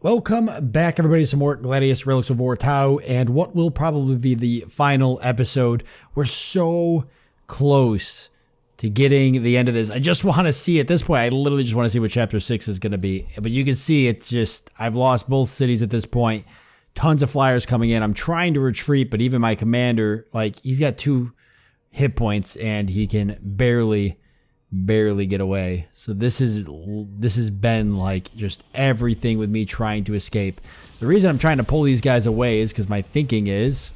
Welcome back, everybody, to some more Gladius Relics of War Tau, and what will probably be the final episode. We're so close to getting the end of this. I just want to see, at this point, I literally just want to see what Chapter 6 is going to be. But you can see it's just, I've lost both cities at this point. Tons of flyers coming in. I'm trying to retreat, but even my commander, like, he's got 2 hit points, and he can barely get away. So this has been like just everything with me trying to escape. The reason I'm trying to pull these guys away is because my thinking is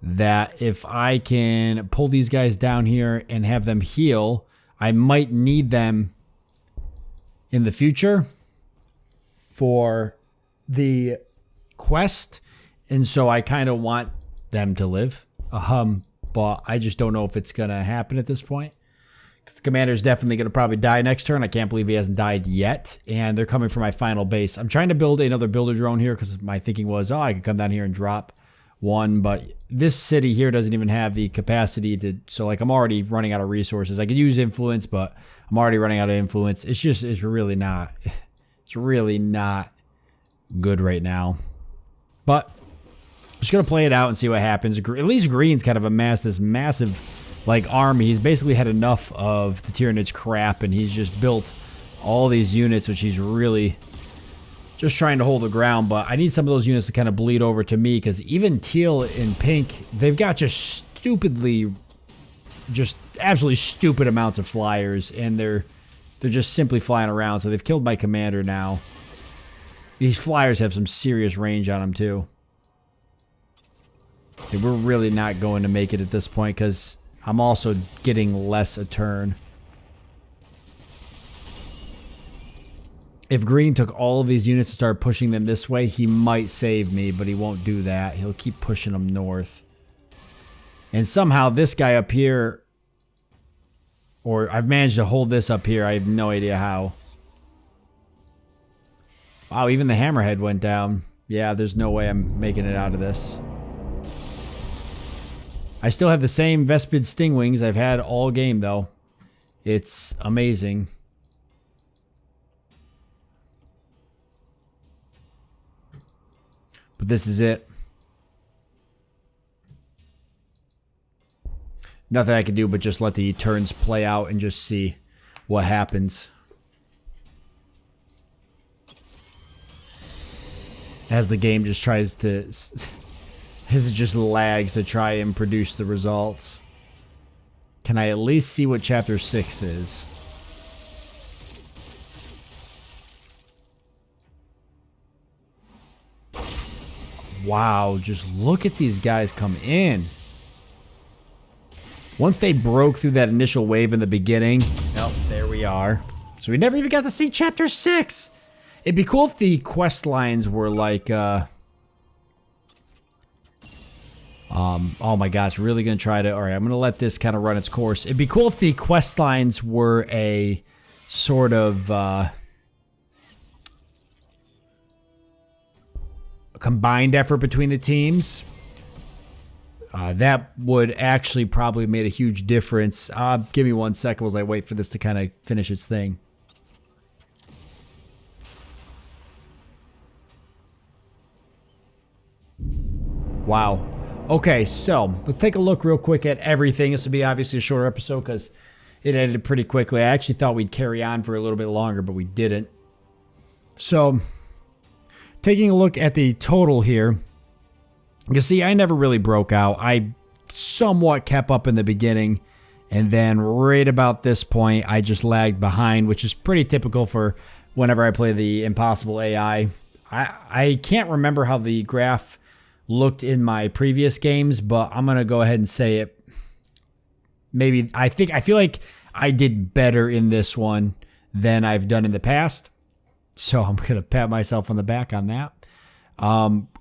that if I can pull these guys down here and have them heal, I might need them in the future for the quest, and so I kind of want them to live. But I just don't know if it's going to happen at this point. Because the commander's definitely going to probably die next turn. I can't believe he hasn't died yet. And they're coming for my final base. I'm trying to build another builder drone here because my thinking was, I could come down here and drop one. But this city here doesn't even have the capacity to... So, like, I'm already running out of resources. I could use influence, but I'm already running out of influence. It's really not... It's really not good right now. But... just gonna play it out and see what happens. At least Green's kind of amassed this massive, like, army. He's basically had enough of the Tyranid's crap, and he's just built all these units, which he's really just trying to hold the ground. But I need some of those units to kind of bleed over to me, because even Teal and Pink, they've got just absolutely stupid amounts of flyers, and they're just simply flying around. So they've killed my commander now. These flyers have some serious range on them too. We're really not going to make it at this point because I'm also getting less a turn. If Green took all of these units and started pushing them this way, he might save me, but he won't do that. He'll keep pushing them north. And somehow this guy up here, or I've managed to hold this up here. I have no idea how. Wow, even the hammerhead went down. Yeah, there's no way I'm making it out of this. I still have the same Vespid Stingwings I've had all game, though. It's amazing. But this is it. Nothing I can do but just let the turns play out and just see what happens. As the game just tries to... This just lags to try and produce the results. Can I at least see what Chapter 6 is? Wow, just look at these guys come in. Once they broke through that initial wave in the beginning, oh, there we are. So we never even got to see Chapter 6. It'd be cool if the quest lines were like, oh my gosh, really gonna try to... Alright, I'm gonna let this kind of run its course. It'd be cool if the quest lines were a sort of a combined effort between the teams. That would actually probably made a huge difference. Give me 1 second while I wait for this to kind of finish its thing. Wow. Okay, so let's take a look real quick at everything. This will be obviously a shorter episode because it ended pretty quickly. I actually thought we'd carry on for a little bit longer, but we didn't. So, taking a look at the total here, you can see I never really broke out. I somewhat kept up in the beginning, and then right about this point, I just lagged behind, which is pretty typical for whenever I play the Impossible AI. I can't remember how the graph looked in my previous games, but I'm gonna go ahead and say it. Maybe I feel like I did better in this one than I've done in the past, so I'm gonna pat myself on the back on that.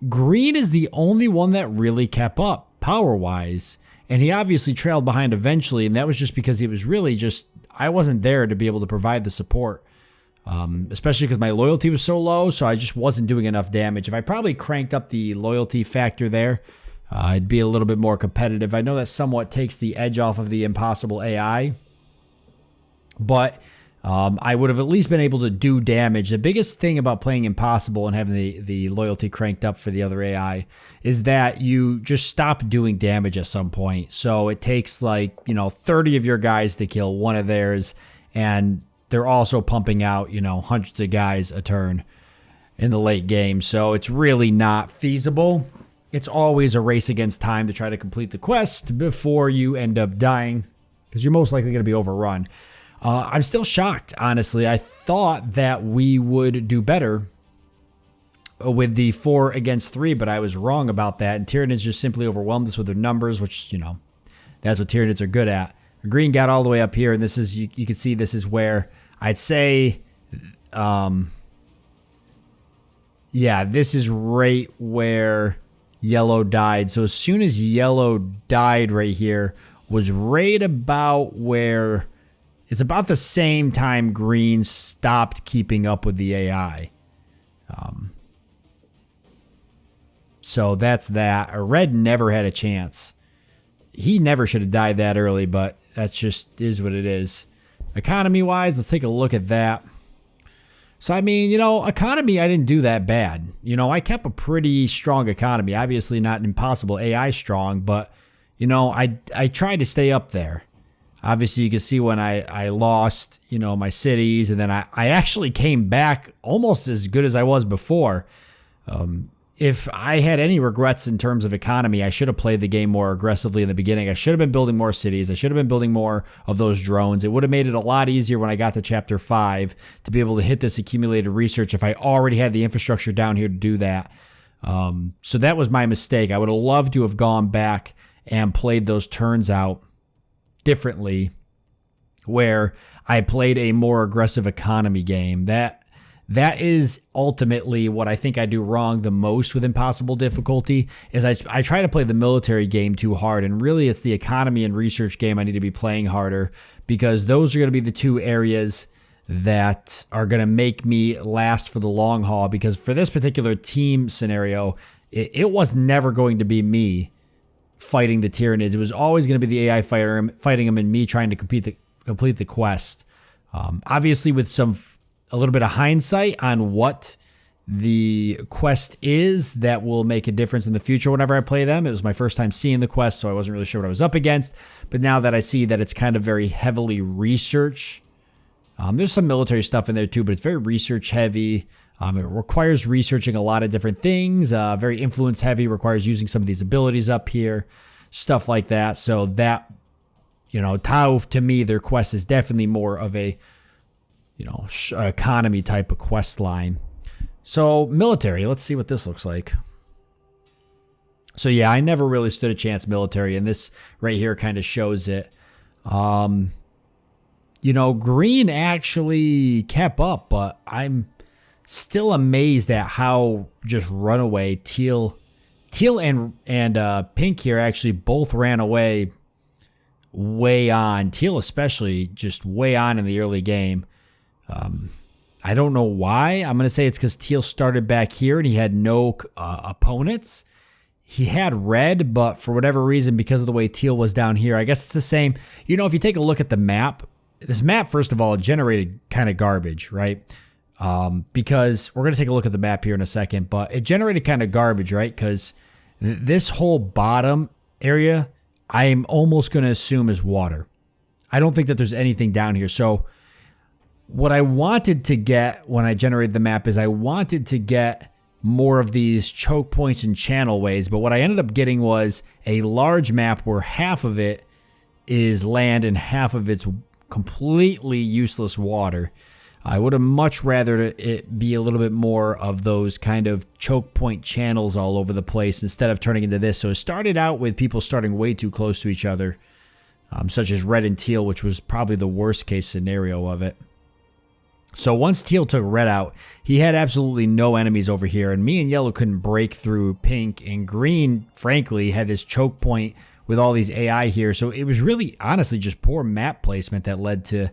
Green is the only one that really kept up power wise, and he obviously trailed behind eventually, and that was just because it was really just I wasn't there to be able to provide the support. Especially because my loyalty was so low, so I just wasn't doing enough damage. If I probably cranked up the loyalty factor there, it'd be a little bit more competitive. I know that somewhat takes the edge off of the Impossible AI, but I would have at least been able to do damage. The biggest thing about playing Impossible and having the loyalty cranked up for the other AI is that you just stop doing damage at some point. So it takes 30 of your guys to kill one of theirs, and they're also pumping out, hundreds of guys a turn in the late game. So it's really not feasible. It's always a race against time to try to complete the quest before you end up dying, because you're most likely going to be overrun. I'm still shocked, honestly. I thought that we would do better with the 4 against 3, but I was wrong about that. And Tyranids just simply overwhelmed us with their numbers, which, that's what Tyranids are good at. Green got all the way up here, and this is, you can see this is where I'd say, this is right where yellow died. So as soon as yellow died right here was right about where... It's about the same time green stopped keeping up with the AI. So that's that. Red never had a chance. He never should have died that early, but that's just is what it is. Economy-wise, let's take a look at that. So, I mean, economy, I didn't do that bad. I kept a pretty strong economy. Obviously not impossible AI strong, but, I tried to stay up there. Obviously, you can see when I lost, my cities, and then I actually came back almost as good as I was before. If I had any regrets in terms of economy, I should have played the game more aggressively in the beginning. I should have been building more cities. I should have been building more of those drones. It would have made it a lot easier when I got to Chapter 5 to be able to hit this accumulated research if I already had the infrastructure down here to do that. So that was my mistake. I would have loved to have gone back and played those turns out differently, where I played a more aggressive economy game. That is ultimately what I think I do wrong the most with impossible difficulty, is I try to play the military game too hard, and really it's the economy and research game I need to be playing harder, because those are going to be the two areas that are going to make me last for the long haul. Because for this particular team scenario, it was never going to be me fighting the Tyranids. It was always going to be the AI fighting them and me trying to complete the quest. Obviously, with a little bit of hindsight on what the quest is, that will make a difference in the future whenever I play them. It was my first time seeing the quest, so I wasn't really sure what I was up against. But now that I see that it's kind of very heavily research, there's some military stuff in there too, but it's very research heavy. It requires researching a lot of different things, very influence heavy, requires using some of these abilities up here, stuff like that. So that, Tau, to me, their quest is definitely more of a, economy type of quest line. So military, let's see what this looks like. So yeah, I never really stood a chance military, and this right here kind of shows it. Green actually kept up, but I'm still amazed at how just runaway teal and pink here actually both ran away way on. Teal especially just way on in the early game. I don't know why. I'm going to say it's because teal started back here and he had no opponents. He had red, but for whatever reason, because of the way teal was down here, I guess it's the same. If you take a look at the map, this map, first of all, generated kind of garbage, right? Because we're going to take a look at the map here in a second, but it generated kind of garbage, right? Because this whole bottom area, I'm almost going to assume is water. I don't think that there's anything down here. So what I wanted to get when I generated the map is I wanted to get more of these choke points and channel ways, but what I ended up getting was a large map where half of it is land and half of it's completely useless water. I would have much rather it be a little bit more of those kind of choke point channels all over the place instead of turning into this. So it started out with people starting way too close to each other, such as red and teal, which was probably the worst case scenario of it. So once teal took red out, he had absolutely no enemies over here, and me and yellow couldn't break through pink, and green, frankly, had this choke point with all these AI here. So it was really, honestly, just poor map placement that led to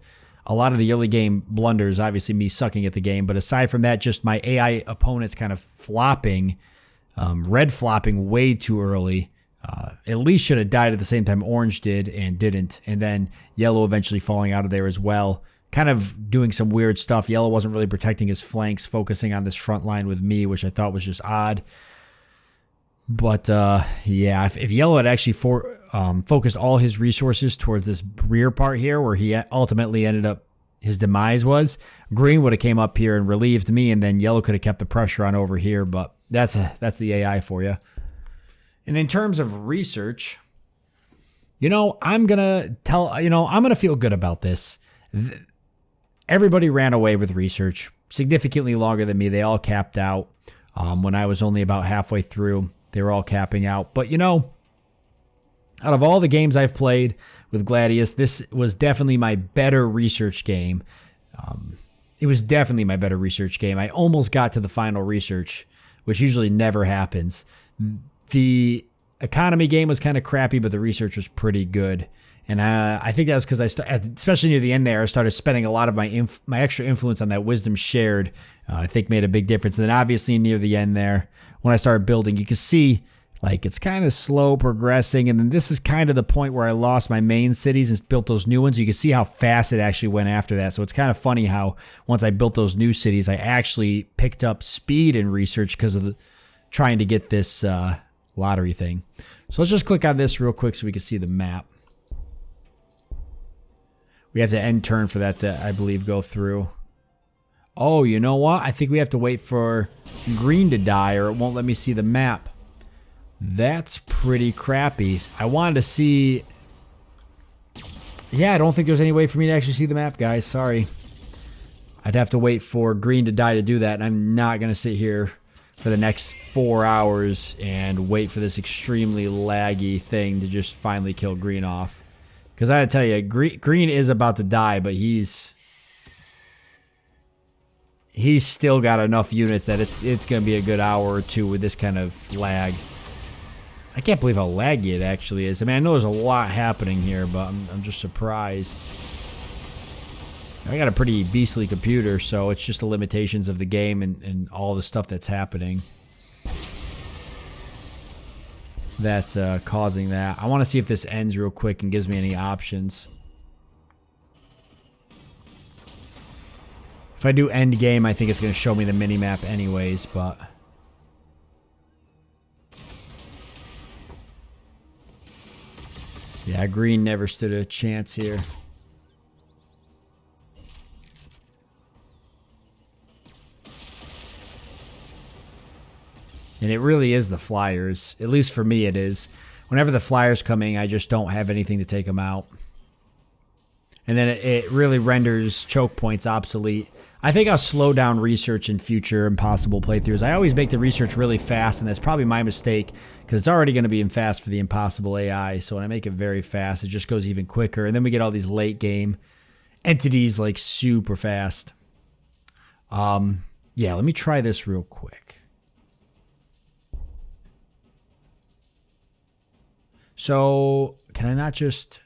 a lot of the early game blunders, obviously me sucking at the game. But aside from that, just my AI opponents kind of flopping, red flopping way too early. At least should have died at the same time orange did and didn't. And then yellow eventually falling out of there as well. kind of doing some weird stuff. Yellow wasn't really protecting his flanks, focusing on this front line with me, which I thought was just odd. But yeah, if Yellow had actually focused all his resources towards this rear part here, where he ultimately ended up, his demise was, Green would have came up here and relieved me, and then Yellow could have kept the pressure on over here. But that's the AI for you. And in terms of research, I'm gonna feel good about this. Everybody ran away with research significantly longer than me. They all capped out. When I was only about halfway through, they were all capping out. But out of all the games I've played with Gladius, this was definitely my better research game. It was definitely my better research game. I almost got to the final research, which usually never happens. The economy game was kind of crappy, but the research was pretty good. And I think that was because especially near the end there, I started spending a lot of my extra influence on that wisdom shared. I think made a big difference. And then obviously near the end there, when I started building, you can see like it's kind of slow progressing. And then this is kind of the point where I lost my main cities and built those new ones. You can see how fast it actually went after that. So it's kind of funny how once I built those new cities, I actually picked up speed in research because of trying to get this lottery thing. So let's just click on this real quick so we can see the map. We have to end turn for that to, I believe, go through. Oh, you know what? I think we have to wait for Green to die or it won't let me see the map. That's pretty crappy. I wanted to see... Yeah, I don't think there's any way for me to actually see the map, guys. Sorry. I'd have to wait for Green to die to do that, and I'm not going to sit here for the next 4 hours and wait for this extremely laggy thing to just finally kill Green off. Because I gotta tell you, Green is about to die, but he's still got enough units that it's going to be a good hour or two with this kind of lag. I can't believe how laggy it actually is. I mean, I know there's a lot happening here, but I'm just surprised. I got a pretty beastly computer, so it's just the limitations of the game and all the stuff that's happening that's causing that. I want to see if this ends real quick and gives me any options. If I do end game, I think it's going to show me the mini-map anyways, but... Yeah, Green never stood a chance here. And it really is the flyers. At least for me it is. Whenever the flyers come in, I just don't have anything to take them out. And then it really renders choke points obsolete. I think I'll slow down research in future impossible playthroughs. I always make the research really fast, and that's probably my mistake, because it's already going to be in fast for the impossible AI. So when I make it very fast, it just goes even quicker. And then we get all these late game entities like super fast. Yeah, let me try this real quick. So, can I not just...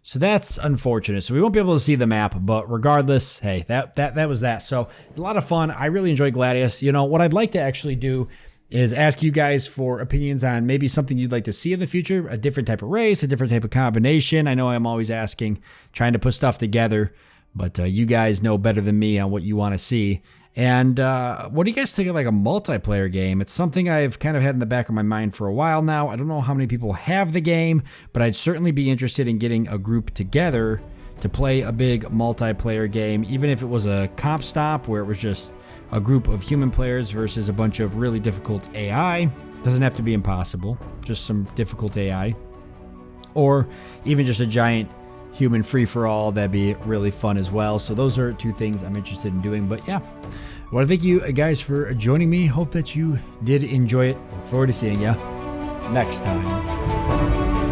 So that's unfortunate. So we won't be able to see the map, but regardless, hey, that was that. So, a lot of fun. I really enjoyed Gladius. You know, what I'd like to actually do is ask you guys for opinions on maybe something you'd like to see in the future, a different type of race, a different type of combination. I know I'm always asking, trying to put stuff together, but you guys know better than me on what you want to see. And what do you guys think of like a multiplayer game? It's something I've kind of had in the back of my mind for a while now. I don't know how many people have the game, but I'd certainly be interested in getting a group together to play a big multiplayer game, even if it was a comp stop where it was just a group of human players versus a bunch of really difficult AI. Doesn't have to be impossible, just some difficult AI. Or even just a giant human free-for-all. That'd be really fun as well. So those are two things I'm interested in doing. But yeah, I want to thank you guys for joining me. Hope that you did enjoy it. Look forward to seeing you next time.